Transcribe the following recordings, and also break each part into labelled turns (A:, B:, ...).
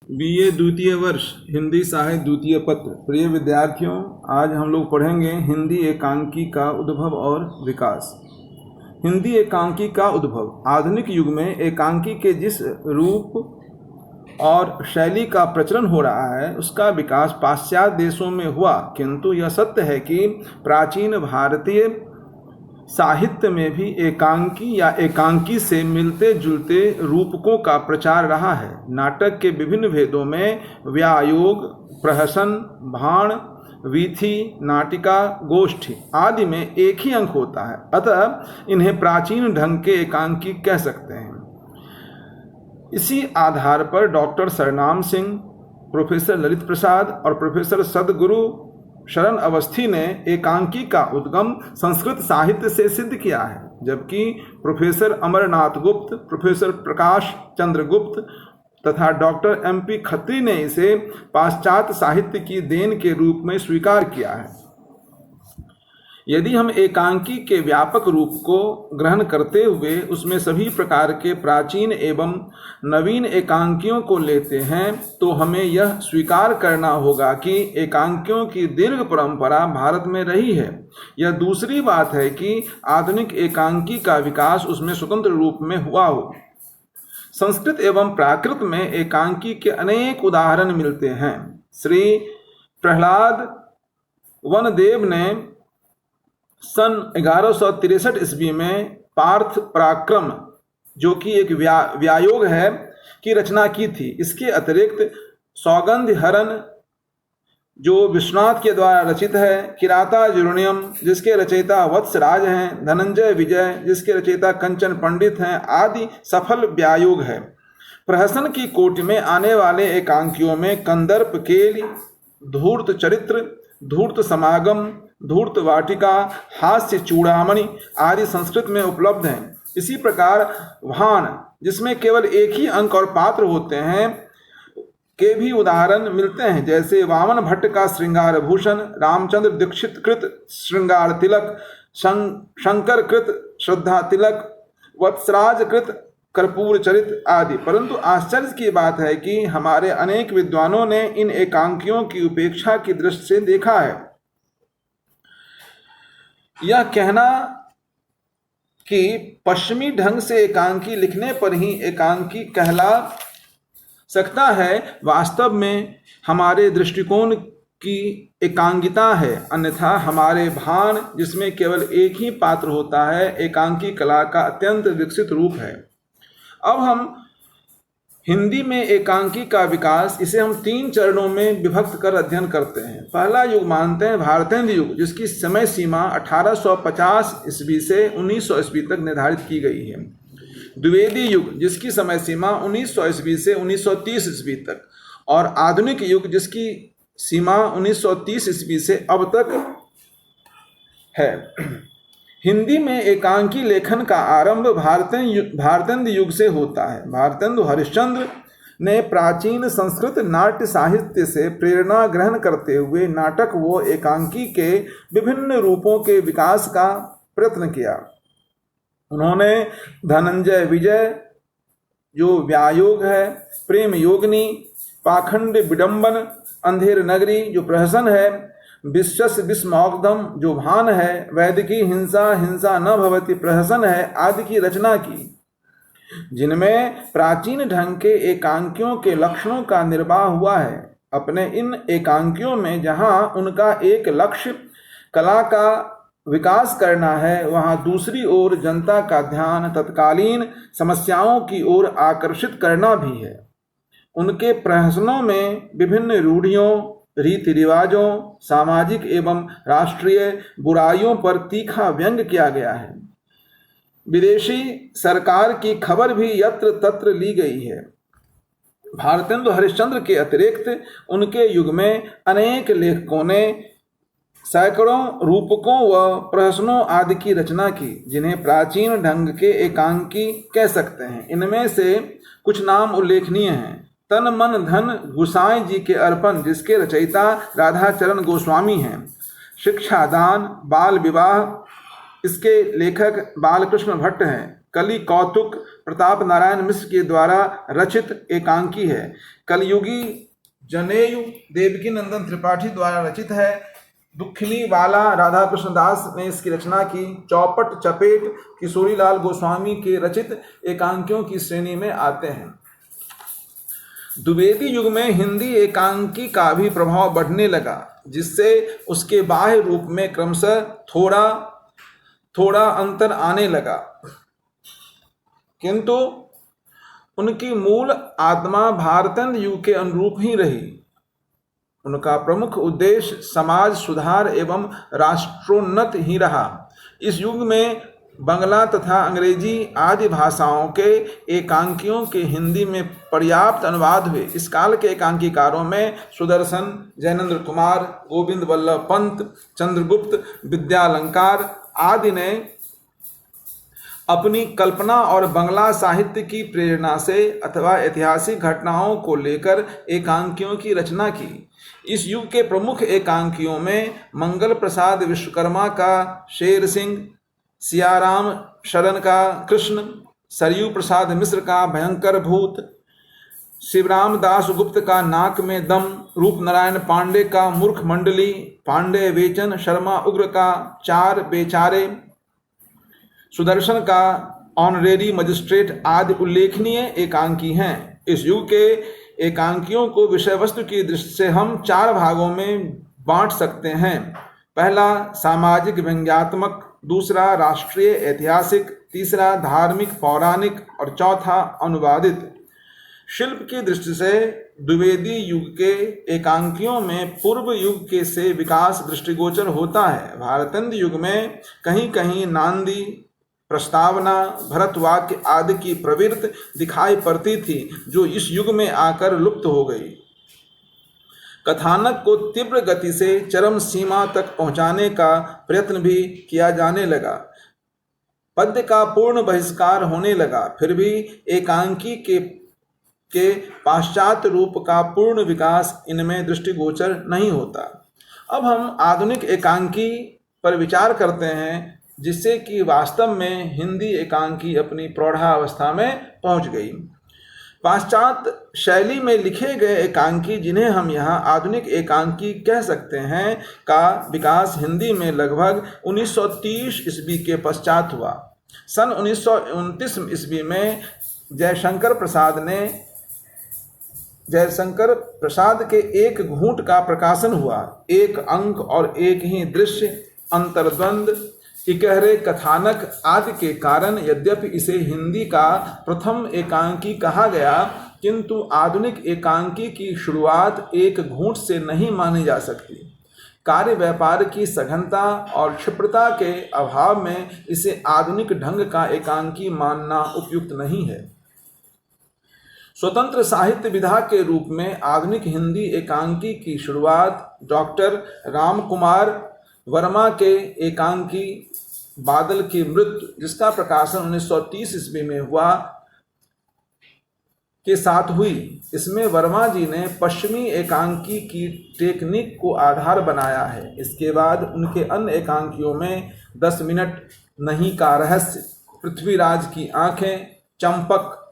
A: BA द्वितीय वर्ष हिंदी साहित्य द्वितीय पत्र। प्रिय विद्यार्थियों, आज हम लोग पढ़ेंगे हिंदी एकांकी का उद्भव और विकास। हिंदी एकांकी का उद्भव। आधुनिक युग में एकांकी के जिस रूप और शैली का प्रचलन हो रहा है उसका विकास पाश्चात्य देशों में हुआ, किंतु यह सत्य है कि प्राचीन भारतीय साहित्य में भी एकांकी या एकांकी से मिलते जुलते रूपकों का प्रचार रहा है। नाटक के विभिन्न भेदों में व्यायोग, प्रहसन, भाण, वीथी, नाटिका, गोष्ठी आदि में एक ही अंक होता है, अतः इन्हें प्राचीन ढंग के एकांकी कह सकते हैं। इसी आधार पर डॉक्टर सरनाम सिंह, प्रोफेसर ललित प्रसाद और प्रोफेसर सदगुरु शरण अवस्थी ने एकांकी का उद्गम संस्कृत साहित्य से सिद्ध किया है, जबकि प्रोफेसर अमरनाथ गुप्त, प्रोफेसर प्रकाश चंद्र गुप्त तथा डॉक्टर MP खत्री ने इसे पाश्चात्य साहित्य की देन के रूप में स्वीकार किया है। यदि हम एकांकी के व्यापक रूप को ग्रहण करते हुए उसमें सभी प्रकार के प्राचीन एवं नवीन एकांकियों को लेते हैं तो हमें यह स्वीकार करना होगा कि एकांकियों की दीर्घ परंपरा भारत में रही है। यह दूसरी बात है कि आधुनिक एकांकी का विकास उसमें स्वतंत्र रूप में हुआ हो। संस्कृत एवं प्राकृत में एकांकी के अनेक उदाहरण मिलते हैं। श्री प्रहलाद वनदेव ने सन 1163 ईस्वी में पार्थ पराक्रम, जो कि एक व्यायोग है, की रचना की थी। इसके अतिरिक्त सौगंध हरण, जो विश्वनाथ के द्वारा रचित है, किराता जुर्नियम, जिसके रचयिता वत्सराज हैं, धनंजय विजय, जिसके रचयिता कंचन पंडित हैं, आदि सफल व्यायोग है। प्रहसन की कोटि में आने वाले एकांकियों में कंदर्प केली, धूर्त चरित्र, धूर्त समागम, धूर्त वाटिका, हास्य चूड़ामणि आदि संस्कृत में उपलब्ध हैं। इसी प्रकार भाण, जिसमें केवल एक ही अंक और पात्र होते हैं, के भी उदाहरण मिलते हैं, जैसे वामन भट्ट का श्रृंगार भूषण, रामचंद्र दीक्षित कृत श्रृंगार तिलक, शंकर कृत श्रद्धा तिलक, वत्सराज कृत कर्पूर चरित आदि। परंतु आश्चर्य की बात है कि हमारे अनेक विद्वानों ने इन एकांकियों की उपेक्षा की दृष्टि से देखा है। यह कहना कि पश्चिमी ढंग से एकांकी लिखने पर ही एकांकी कहला सकता है, वास्तव में हमारे दृष्टिकोण की एकांगिता है। अन्यथा हमारे भाण, जिसमें केवल एक ही पात्र होता है, एकांकी कला का अत्यंत विकसित रूप है। अब हम हिंदी में एकांकी का विकास, इसे हम 3 चरणों में विभक्त कर अध्ययन करते हैं। पहला युग मानते हैं भारतेंद्र युग, जिसकी समय सीमा 1850 ईस्वी से 1900 ईस्वी तक निर्धारित की गई है। द्विवेदी युग, जिसकी समय सीमा 1900 ईस्वी से 1930 ईस्वी तक, और आधुनिक युग, जिसकी सीमा 1930 ईस्वी से अब तक है। हिंदी में एकांकी लेखन का आरंभ भारतेंद्र युग से होता है। भारतेंदु हरिश्चंद्र ने प्राचीन संस्कृत नाट्य साहित्य से प्रेरणा ग्रहण करते हुए नाटक व एकांकी के विभिन्न रूपों के विकास का प्रयत्न किया। उन्होंने धनंजय विजय, जो व्यायोग है, प्रेम योगिनी, पाखंड विडंबन, अंधेर नगरी, जो प्रहसन है, विश्वस विस्मौग्धम, जो भान है, वैदिकी हिंसा, हिंसा न भवति, प्रहसन है, आदि की रचना की, जिनमें प्राचीन ढंग के एकांकियों के लक्षणों का निर्वाह हुआ है। अपने इन एकांकियों में जहाँ उनका एक लक्ष्य कला का विकास करना है, वहाँ दूसरी ओर जनता का ध्यान तत्कालीन समस्याओं की ओर आकर्षित करना भी है। उनके प्रहसनों में विभिन्न रूढ़ियों, रीति रिवाजों, सामाजिक एवं राष्ट्रीय बुराइयों पर तीखा व्यंग किया गया है। विदेशी सरकार की खबर भी यत्र तत्र ली गई है। भारतेंदु हरिश्चंद्र के अतिरिक्त उनके युग में अनेक लेखकों ने सैकड़ों रूपकों व प्रहसनों आदि की रचना की, जिन्हें प्राचीन ढंग के एकांकी कह सकते हैं। इनमें से कुछ नाम उल्लेखनीय हैं। तन मन धन गुसाई जी के अर्पण, जिसके रचयिता राधाचरण गोस्वामी हैं। शिक्षादान, बाल विवाह, इसके लेखक बालकृष्ण भट्ट हैं। कलि कौतुक प्रताप नारायण मिश्र के द्वारा रचित एकांकी है। कलयुगी जनेयू देवकी नंदन त्रिपाठी द्वारा रचित है। दुखिनी वाला राधा कृष्ण दास ने इसकी रचना की। चौपट चपेट किशोरीलाल गोस्वामी के रचित एकांकियों की श्रेणी में आते हैं। द्विवेदी युग में हिंदी एकांकी का भी प्रभाव बढ़ने लगा, जिससे उसके बाह्य रूप में क्रमशः थोड़ा थोड़ा अंतर आने लगा, किंतु उनकी मूल आत्मा भारतेंद्र युग के अनुरूप ही रही। उनका प्रमुख उद्देश्य समाज सुधार एवं राष्ट्रोन्नत ही रहा। इस युग में बंगला तथा अंग्रेजी आदि भाषाओं के एकांकियों के हिंदी में पर्याप्त अनुवाद हुए। इस काल के एकांकीकारों में सुदर्शन, जैनेन्द्र कुमार, गोविंद वल्लभ पंत, चंद्रगुप्त, विद्यालंकार आदि ने अपनी कल्पना और बंगला साहित्य की प्रेरणा से अथवा ऐतिहासिक घटनाओं को लेकर एकांकियों की रचना की। इस युग के प्रमुख एकांकियों में मंगल प्रसाद विश्वकर्मा का शेर सिंह, सियाराम शरण का कृष्ण, सरयू प्रसाद मिश्र का भयंकर भूत, शिवराम दास गुप्त का नाक में दम, रूप नारायण पांडे का मूर्ख मंडली, पांडे वेचन शर्मा उग्र का चार बेचारे, सुदर्शन का ऑनरेरी मजिस्ट्रेट आदि उल्लेखनीय एकांकी हैं। इस युग के एकांकियों को विषय वस्तु की दृष्टि से हम 4 भागों में बांट सकते हैं। पहला सामाजिक व्यंग्यात्मक, दूसरा राष्ट्रीय ऐतिहासिक, तीसरा धार्मिक पौराणिक और चौथा अनुवादित। शिल्प की दृष्टि से द्विवेदी युग के एकांकियों में पूर्व युग के से विकास दृष्टिगोचर होता है। भारतेंद्र युग में कहीं कहीं नांदी, प्रस्तावना, भरतवाक्य आदि की प्रवृत्ति दिखाई पड़ती थी, जो इस युग में आकर लुप्त हो गई। कथानक को तीव्र गति से चरम सीमा तक पहुंचाने का प्रयत्न भी किया जाने लगा। पद्य का पूर्ण बहिष्कार होने लगा। फिर भी एकांकी के पाश्चात्य रूप का पूर्ण विकास इनमें दृष्टिगोचर नहीं होता। अब हम आधुनिक एकांकी पर विचार करते हैं, जिससे कि वास्तव में हिंदी एकांकी अपनी प्रौढ़ावस्था में पहुंच गई। पाश्चात्य शैली में लिखे गए एकांकी, जिन्हें हम यहाँ आधुनिक एकांकी कह सकते हैं, का विकास हिंदी में लगभग 1930 ईस्वी के पश्चात हुआ। सन 1929 ईस्वी में जयशंकर प्रसाद के एक घूंट का प्रकाशन हुआ। एक अंक और एक ही दृश्य, अंतर्द्वंद, इकहरे कथानक आदि के कारण यद्यपि इसे हिंदी का प्रथम एकांकी कहा गया, किंतु आधुनिक एकांकी की शुरुआत एक घूंट से नहीं मानी जा सकती। कार्य व्यापार की सघनता और क्षिप्रता के अभाव में इसे आधुनिक ढंग का एकांकी मानना उपयुक्त नहीं है। स्वतंत्र साहित्य विधा के रूप में आधुनिक हिंदी एकांकी की शुरुआत डॉक्टर रामकुमार वर्मा के एकांकी बादल की मृत्यु, जिसका प्रकाशन 1930 ईस्वी में हुआ, के साथ हुई। इसमें वर्मा जी ने पश्चिमी एकांकी की टेक्निक को आधार बनाया है। इसके बाद उनके अन्य एकांकियों में 10 मिनट, नहीं का रहस्य, पृथ्वीराज की आंखें, चंपक,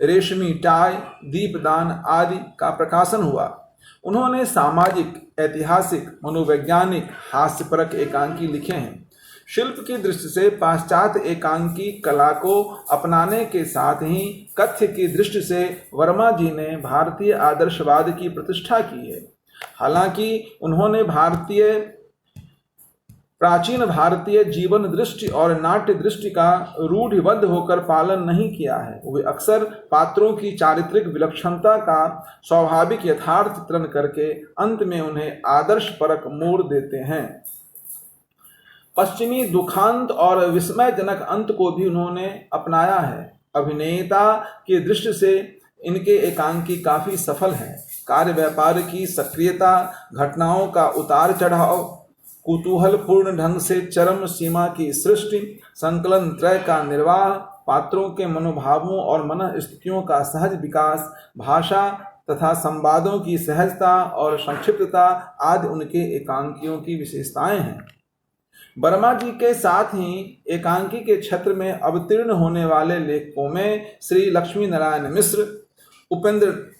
A: रेशमी टाई, दीपदान आदि का प्रकाशन हुआ। उन्होंने सामाजिक, ऐतिहासिक, मनोवैज्ञानिक, हास्यपरक एकांकी लिखे हैं। शिल्प की दृष्टि से पाश्चात्य एकांकी कला को अपनाने के साथ ही कथ्य की दृष्टि से वर्मा जी ने भारतीय आदर्शवाद की प्रतिष्ठा की है। हालांकि उन्होंने प्राचीन भारतीय जीवन दृष्टि और नाट्य दृष्टि का रूढ़िबद्ध होकर पालन नहीं किया है। वे अक्सर पात्रों की चारित्रिक विलक्षणता का स्वाभाविक यथार्थ चित्रण करके अंत में उन्हें आदर्शपरक मोड़ देते हैं। पश्चिमी दुखांत और विस्मयजनक अंत को भी उन्होंने अपनाया है। अभिनेता की दृष्टि से इनके एकांकी काफी सफल हैं। कार्य व्यापार की सक्रियता, घटनाओं का उतार चढ़ाव, कुतूहलपूर्ण ढंग से चरम सीमा की सृष्टि, संकलन त्रय का निर्वाह, पात्रों के मनोभावों और मन स्थितियों का सहज विकास, भाषा तथा संवादों की सहजता और संक्षिप्तता आदि उनके एकांकियों की विशेषताएं हैं। वर्मा जी के साथ ही एकांकी के क्षेत्र में अवतीर्ण होने वाले लेखकों में श्री लक्ष्मी नारायण मिश्र, उपेंद्र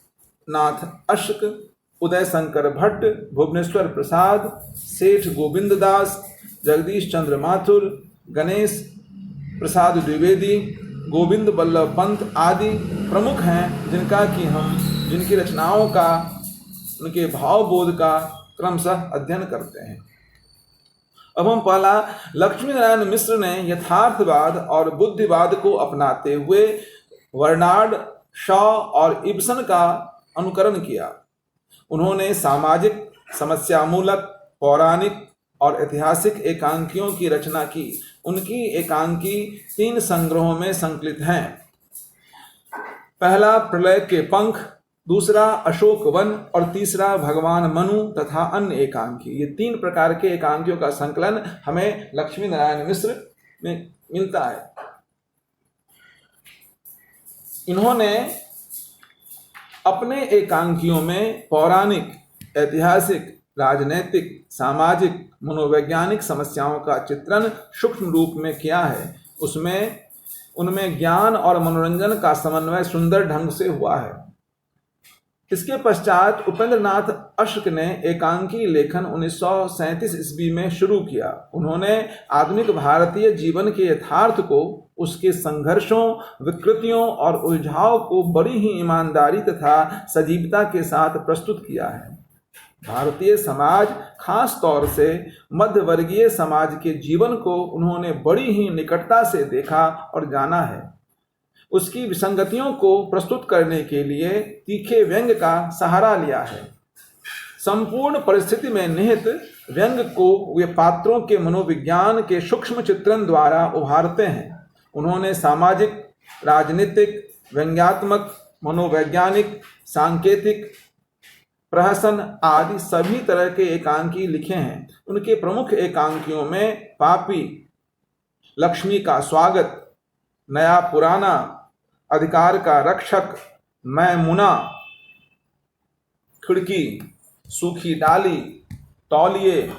A: नाथ अश्क, उदय शंकर भट्ट, भुवनेश्वर प्रसाद, सेठ गोविंद दास, जगदीश चंद्र माथुर, गणेश प्रसाद द्विवेदी, गोविंद बल्लभ पंत आदि प्रमुख हैं जिनकी रचनाओं का, उनके भावबोध का क्रमशः अध्ययन करते हैं। अब हम पहला लक्ष्मी नारायण मिश्र ने यथार्थवाद और बुद्धिवाद को अपनाते हुए बर्नार्ड शॉ और इब्सन का अनुकरण किया। उन्होंने सामाजिक, समस्यामूलक, पौराणिक और ऐतिहासिक एकांकियों की रचना की। उनकी एकांकी 3 संग्रहों में संकलित हैं। पहला प्रलय के पंख, दूसरा अशोक वन और तीसरा भगवान मनु तथा अन्य एकांकी। ये 3 प्रकार के एकांकियों का संकलन हमें लक्ष्मी नारायण मिश्र में मिलता है। इन्होंने अपने एकांकियों में पौराणिक, ऐतिहासिक, राजनैतिक, सामाजिक, मनोवैज्ञानिक समस्याओं का चित्रण सूक्ष्म रूप में किया है। उनमें ज्ञान और मनोरंजन का समन्वय सुंदर ढंग से हुआ है। इसके पश्चात उपेंद्र नाथ अश्क ने एकांकी लेखन 1937 ईस्वी में शुरू किया। उन्होंने आधुनिक भारतीय जीवन के यथार्थ को, उसके संघर्षों, विकृतियों और उलझाव को बड़ी ही ईमानदारी तथा सजीवता के साथ प्रस्तुत किया है। भारतीय समाज, खास तौर से मध्यवर्गीय समाज के जीवन को उन्होंने बड़ी ही निकटता से देखा और जाना है। उसकी विसंगतियों को प्रस्तुत करने के लिए तीखे व्यंग्य का सहारा लिया है। संपूर्ण परिस्थिति में निहित व्यंग्य को वे पात्रों के मनोविज्ञान के सूक्ष्म चित्रण द्वारा उभारते हैं। उन्होंने सामाजिक, राजनीतिक, व्यंग्यात्मक, मनोवैज्ञानिक, सांकेतिक, प्रहसन आदि सभी तरह के एकांकी लिखे हैं। उनके प्रमुख एकांकियों में पापी, लक्ष्मी का स्वागत, नया पुराना, अधिकार का रक्षक, मैं मुना, खिड़की, सूखी डाली, तौलिए,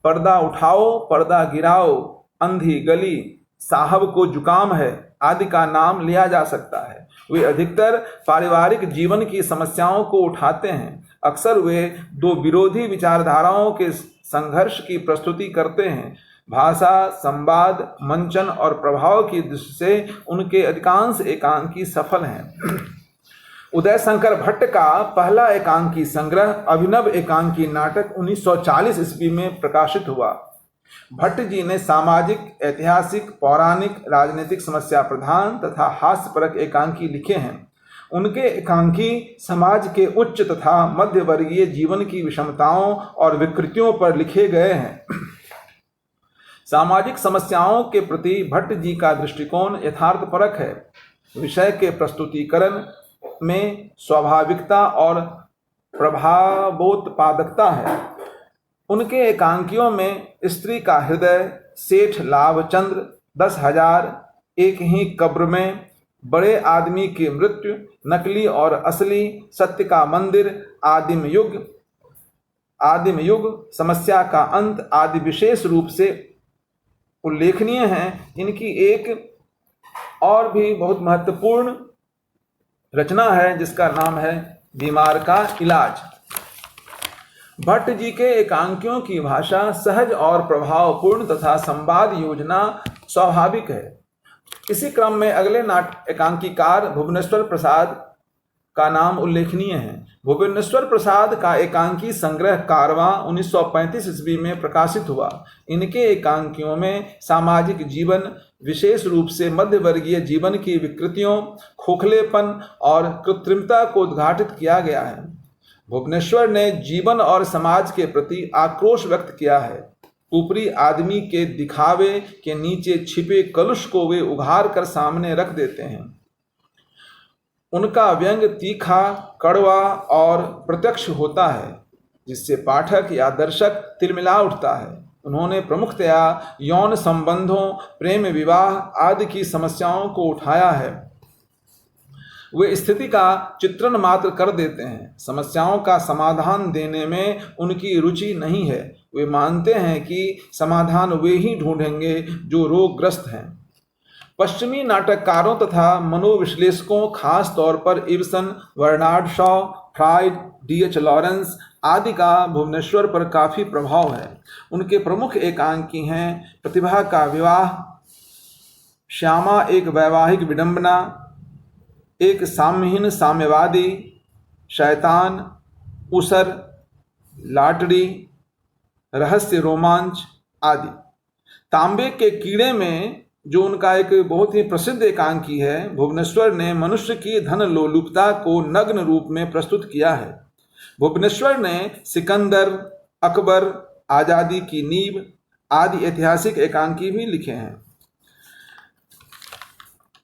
A: पर्दा उठाओ, पर्दा गिराओ, अंधी गली, साहब को जुकाम है आदि का नाम लिया जा सकता है। वे अधिकतर पारिवारिक जीवन की समस्याओं को उठाते हैं। अक्सर वे 2 विरोधी विचारधाराओं के संघर्ष की प्रस्तुति करते हैं। भाषा, संवाद, मंचन और प्रभाव की दृष्टि से उनके अधिकांश एकांकी सफल हैं। उदय शंकर भट्ट का पहला एकांकी संग्रह अभिनव एकांकी नाटक 1940 ईस्वी में प्रकाशित हुआ। भट्ट जी ने सामाजिक, ऐतिहासिक, पौराणिक, राजनीतिक समस्या प्रधान तथा हास्यपरक एकांकी लिखे हैं। उनके एकांकी समाज के उच्च तथा मध्य वर्गीय जीवन की विषमताओं और विकृतियों पर लिखे गए हैं। सामाजिक समस्याओं के प्रति भट्ट जी का दृष्टिकोण यथार्थपरक है। विषय के प्रस्तुतिकरण में स्वाभाविकता और प्रभावोत्पादकता है। उनके एकांकियों में स्त्री का हृदय, सेठ लाभचंद्र, 10,000, एक ही कब्र में, बड़े आदमी की मृत्यु, नकली और असली, सत्य का मंदिर, आदिम युग, समस्या का अंत आदि विशेष रूप से उल्लेखनीय हैं। इनकी एक और भी बहुत महत्वपूर्ण रचना है जिसका नाम है बीमार का इलाज। भट्ट जी के एकांकियों की भाषा सहज और प्रभावपूर्ण तथा संवाद योजना स्वाभाविक है। इसी क्रम में अगले एकांकीकार भुवनेश्वर प्रसाद का नाम उल्लेखनीय है। भुवनेश्वर प्रसाद का एकांकी संग्रह कारवां 1935 ईस्वी में प्रकाशित हुआ। इनके एकांकियों में सामाजिक जीवन, विशेष रूप से मध्यवर्गीय जीवन की विकृतियों, खोखलेपन और कृत्रिमता को उद्घाटित किया गया है। भुवनेश्वर ने जीवन और समाज के प्रति आक्रोश व्यक्त किया है। ऊपरी आदमी के दिखावे के नीचे छिपे कलुष को वे उघार कर सामने रख देते हैं। उनका व्यंग तीखा, कड़वा और प्रत्यक्ष होता है, जिससे पाठक या दर्शक तिलमिला उठता है। उन्होंने प्रमुखतया यौन संबंधों, प्रेम विवाह आदि की समस्याओं को उठाया है। वे स्थिति का चित्रण मात्र कर देते हैं। समस्याओं का समाधान देने में उनकी रुचि नहीं है। वे मानते हैं कि समाधान वे ही ढूंढेंगे जो रोगग्रस्त हैं। पश्चिमी नाटककारों तथा मनोविश्लेषकों, खास तौर पर Ibsen, Bernard Shaw, Freud, D.H. Lawrence आदि का भुवनेश्वर पर काफ़ी प्रभाव है। उनके प्रमुख एकांकी हैं प्रतिभा का विवाह, श्यामा एक वैवाहिक विडंबना, एक साम्यहीन साम्यवादी, शैतान, उसर, लाटड़ी, रहस्य रोमांच आदि। तांबे के कीड़े में जो उनका एक बहुत ही प्रसिद्ध एकांकी है, भुवनेश्वर ने मनुष्य की धन लोलुपता को नग्न रूप में प्रस्तुत किया है। भुवनेश्वर ने सिकंदर, अकबर, आज़ादी की नींव आदि ऐतिहासिक एकांकी भी लिखे हैं।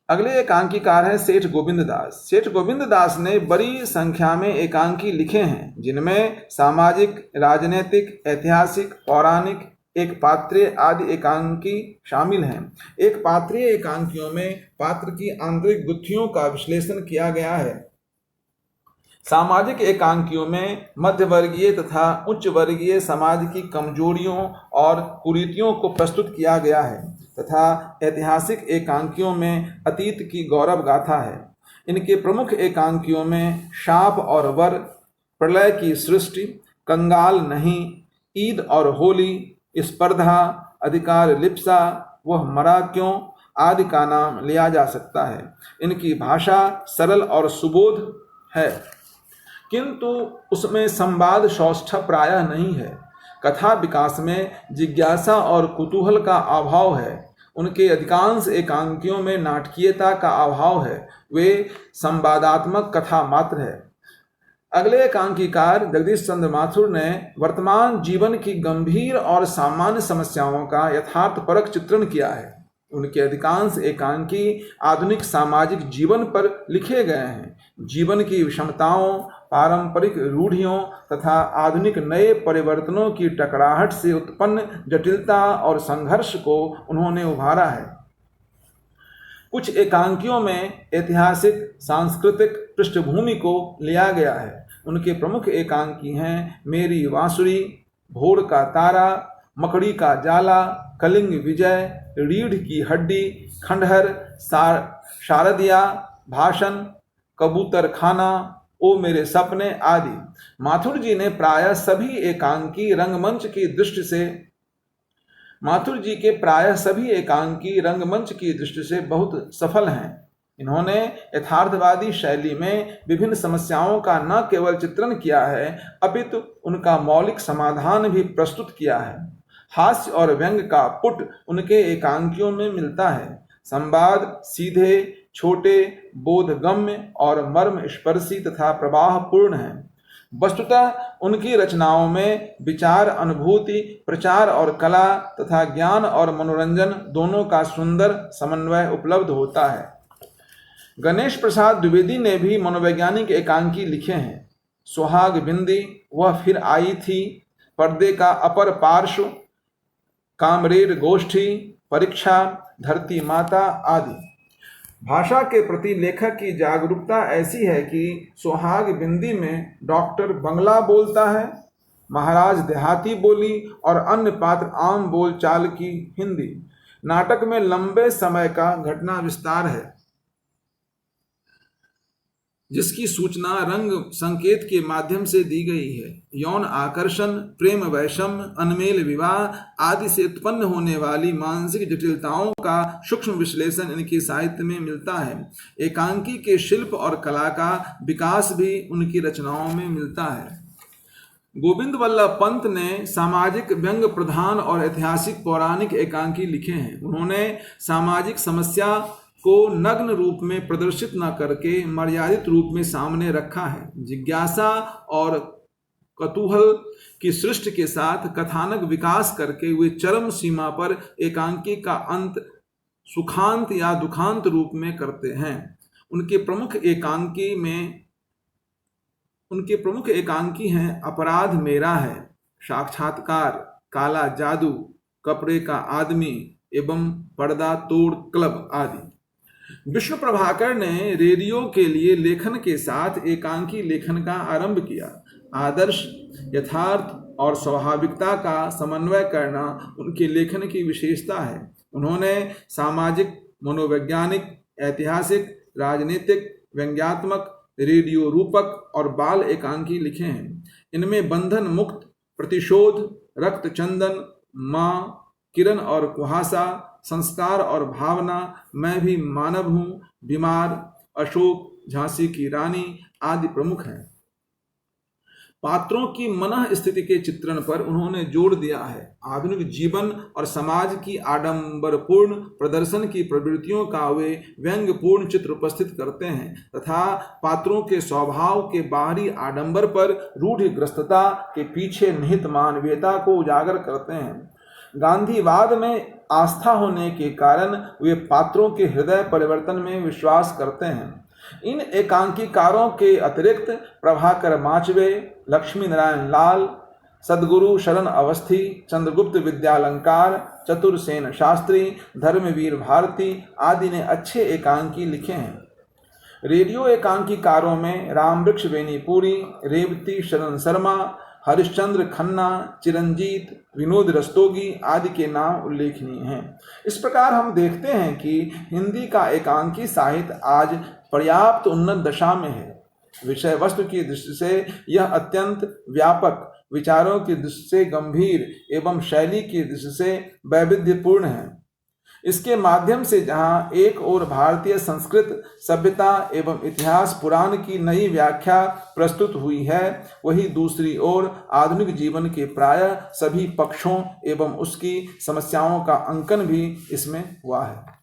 A: अगले एकांकीकार हैं सेठ गोविंद दास। सेठ गोविंद दास ने बड़ी संख्या में एकांकी लिखे हैं, जिनमें सामाजिक, राजनीतिक, ऐतिहासिक, पौराणिक, एक पात्रीय आदि एकांकी शामिल हैं। एक पात्रीय एकांकियों में पात्र की आंतरिक गुत्थियों का विश्लेषण किया गया है। सामाजिक एकांकियों में मध्यवर्गीय तथा उच्च वर्गीय समाज की कमजोरियों और कुरीतियों को प्रस्तुत किया गया है तथा ऐतिहासिक एकांकियों में अतीत की गौरव गाथा है। इनके प्रमुख एकांकियों में शाप और वर, प्रलय की सृष्टि, कंगाल नहीं, ईद और होली, स्पर्धा, अधिकार लिप्सा, वह मरा क्यों आदि का नाम लिया जा सकता है। इनकी भाषा सरल और सुबोध है, किंतु उसमें संवाद सौष्ठव प्रायः नहीं है। कथा विकास में जिज्ञासा और कुतूहल का अभाव है। उनके अधिकांश एकांकियों में नाटकीयता का अभाव है, वे संवादात्मक कथा मात्र है। अगले एकांकीकार जगदीश चंद्र माथुर ने वर्तमान जीवन की गंभीर और सामान्य समस्याओं का यथार्थपरक चित्रण किया है। उनके अधिकांश एकांकी आधुनिक सामाजिक जीवन पर लिखे गए हैं। जीवन की विषमताओं, पारंपरिक रूढ़ियों तथा आधुनिक नए परिवर्तनों की टकराहट से उत्पन्न जटिलता और संघर्ष को उन्होंने उभारा है। कुछ एकांकियों में ऐतिहासिक, सांस्कृतिक पृष्ठभूमि को लिया गया है। उनके प्रमुख एकांकी हैं मेरी बांसुरी, भोर का तारा, मकड़ी का जाला, कलिंग विजय, रीढ़ की हड्डी, खंडहर, शारदिया, भाषण, कबूतर खाना, ओ मेरे सपने आदि। माथुर जी ने प्रायः सभी एकांकी रंगमंच की दृष्टि से बहुत सफल हैं। इन्होंने यथार्थवादी शैली में विभिन्न समस्याओं का न केवल चित्रण किया है, अपितु उनका मौलिक समाधान भी प्रस्तुत किया है। हास्य और व्यंग का पुट उनके एकांकियों में मिलता है। संवाद सीधे, छोटे, बोधगम्य और मर्म स्पर्शी तथा प्रवाहपूर्ण है। वस्तुतः उनकी रचनाओं में विचार, अनुभूति, प्रचार और कला तथा ज्ञान और मनोरंजन दोनों का सुंदर समन्वय उपलब्ध होता है। गणेश प्रसाद द्विवेदी ने भी मनोवैज्ञानिक एकांकी लिखे हैं। सुहाग बिंदी, वह फिर आई थी, पर्दे का अपर पार्श्व, कामरेड गोष्ठी, परीक्षा, धरती माता आदि। भाषा के प्रति लेखक की जागरूकता ऐसी है कि सुहाग बिंदी में डॉक्टर बंगला बोलता है, महाराज देहाती बोली और अन्य पात्र आम बोलचाल की हिंदी। नाटक में लंबे समय का घटना विस्तार है, जिसकी सूचना रंग संकेत के माध्यम से दी गई है। यौन आकर्षण, प्रेम वैषम्य, अनमेल विवाह आदि से उत्पन्न होने वाली मानसिक जटिलताओं का सूक्ष्म विश्लेषण इनके साहित्य में मिलता है। एकांकी के शिल्प और कला का विकास भी उनकी रचनाओं में मिलता है। गोविंद वल्लभ पंत ने सामाजिक, व्यंग प्रधान और ऐतिहासिक पौराणिक एकांकी लिखे हैं। उन्होंने सामाजिक समस्या को नग्न रूप में प्रदर्शित न करके मर्यादित रूप में सामने रखा है। जिज्ञासा और कौतूहल की सृष्टि के साथ कथानक विकास करके वे चरम सीमा पर एकांकी का अंत सुखांत या दुखांत रूप में करते हैं। उनके प्रमुख एकांकी हैं अपराध मेरा है, साक्षात्कार, काला जादू, कपड़े का आदमी एवं पर्दा तोड़ क्लब आदि। विष्णु प्रभाकर ने रेडियो के लिए लेखन के साथ एकांकी लेखन का आरंभ किया। आदर्श, यथार्थ और स्वाभाविकता का समन्वय करना उनके लेखन की विशेषता है। उन्होंने सामाजिक, मनोवैज्ञानिक, ऐतिहासिक, राजनीतिक, व्यंग्यात्मक, रेडियो रूपक और बाल एकांकी लिखे हैं। इनमें बंधन मुक्त, प्रतिशोध, रक्त चंदन, माँ, किरण और कुहासा, संस्कार और भावना, मैं भी मानव हूँ, बीमार, अशोक, झांसी की रानी आदि प्रमुख हैं। पात्रों की मनः स्थिति के चित्रण पर उन्होंने जोर दिया है। आधुनिक जीवन और समाज की आडंबरपूर्ण प्रदर्शन की प्रवृत्तियों का वे व्यंग्यपूर्ण चित्र उपस्थित करते हैं तथा पात्रों के स्वभाव के बाहरी आडंबर पर रूढ़िग्रस्तता के पीछे निहित मानवीयता को उजागर करते हैं। गांधीवाद में आस्था होने के कारण वे पात्रों के हृदय परिवर्तन में विश्वास करते हैं। इन एकांकीकारों के अतिरिक्त प्रभाकर माचवे, लक्ष्मी नारायण लाल, सद्गुरु शरण अवस्थी, चंद्रगुप्त विद्यालंकार, चतुरसेन शास्त्री, धर्मवीर भारती आदि ने अच्छे एकांकी लिखे हैं। रेडियो एकांकीकारों में रामवृक्ष बेनीपुरी, रेवती शरण शर्मा, हरिश्चंद्र खन्ना, चिरंजीत, विनोद रस्तोगी आदि के नाम उल्लेखनीय हैं। इस प्रकार हम देखते हैं कि हिंदी का एकांकी साहित्य आज पर्याप्त उन्नत दशा में है। विषय वस्तु की दृष्टि से यह अत्यंत व्यापक, विचारों की दृष्टि से गंभीर एवं शैली की दृष्टि से वैविध्यपूर्ण है। इसके माध्यम से जहाँ एक ओर भारतीय संस्कृत, सभ्यता एवं इतिहास पुराण की नई व्याख्या प्रस्तुत हुई है, वहीं दूसरी ओर आधुनिक जीवन के प्रायः सभी पक्षों एवं उसकी समस्याओं का अंकन भी इसमें हुआ है।